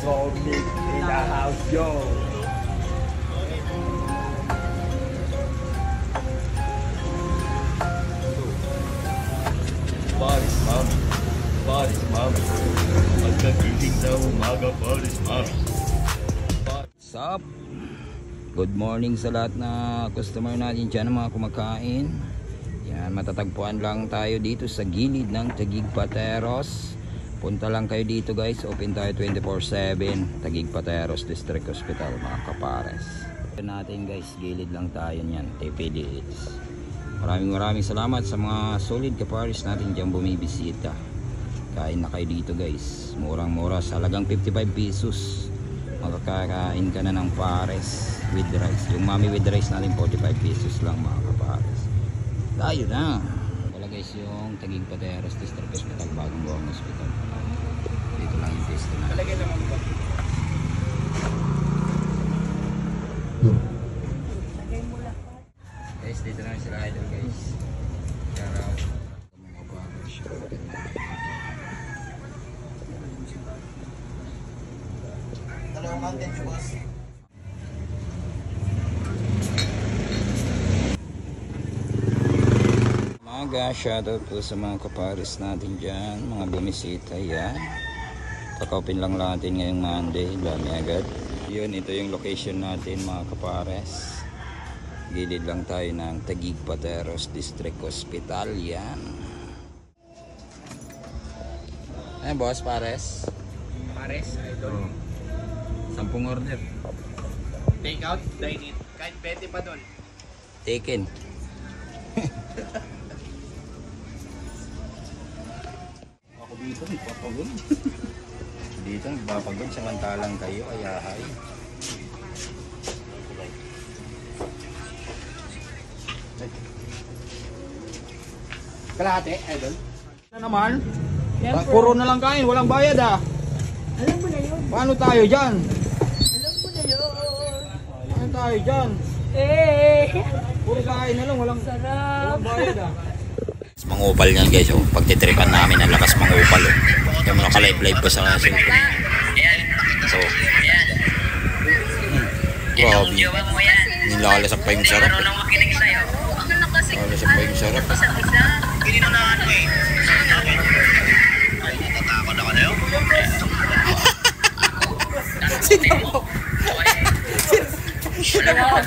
Sonic in the house, yo! Paris, mami. Paris, mami. Pagkagising sa umaga, Paris, mami. What's up? Good morning sa lahat na customer natin dyan, mga kumakain. Yan, matatagpuan lang tayo dito sa gilid ng Taguig Pateros. Punta lang kayo dito guys, open tayo 24/7, Taguig Pateros District Hospital, mga kapares. Natin guys, gilid lang tayo niyan, TPDH. Maraming salamat sa mga solid kapares natin dyan bumibisita. Kain na kayo dito guys, murang mura, sa halagang 55 pesos makakakain ka na ng pares with rice. Yung mami with rice natin 45 pesos lang, mga kapares. Tayo na. Wala guys yung Taguig Pateros District Hospital, bagong buong hospital. Dito lang yung test na. Talagay naman ba? Guys, dito na sila idol guys. Shout out sa mga bagers. Dalawang mountain boss. Shoutout po sa mga kapares natin dyan, mga bumisita. Yan, kakaupin lang natin ngayong Monday, dami agad. Yun, ito yung location natin mga kapares. Gilid lang tayo ng Taguig Pateros District Hospital. Yan. Ay boss, pares? Pares? Idol. 10 order. Take out, dine in. Kahit pwede pa doon. Taken. Dito nagpapagod. Dito nagpapagod samantalang kayo ayahay. Kalahati, idol. Ano naman? Puro na lang kain, walang bayad ah. Alam mo na yun. Paano tayo dyan? Alam mo na yun. Paano tayo dyan? Puro kain na lang, walang bayad ah. Mangupal yan guys, oh. Pagtitripan namin ang lakas mangupal, oh. Yung naka-live pa sa cellphone. So, grabe. Nilalasap pa yung sarap, eh. Nilalasap pa yung sarap, eh. Pinino na ano eh. Ay, natatakot ako na yun. Sino mo? Sino mo?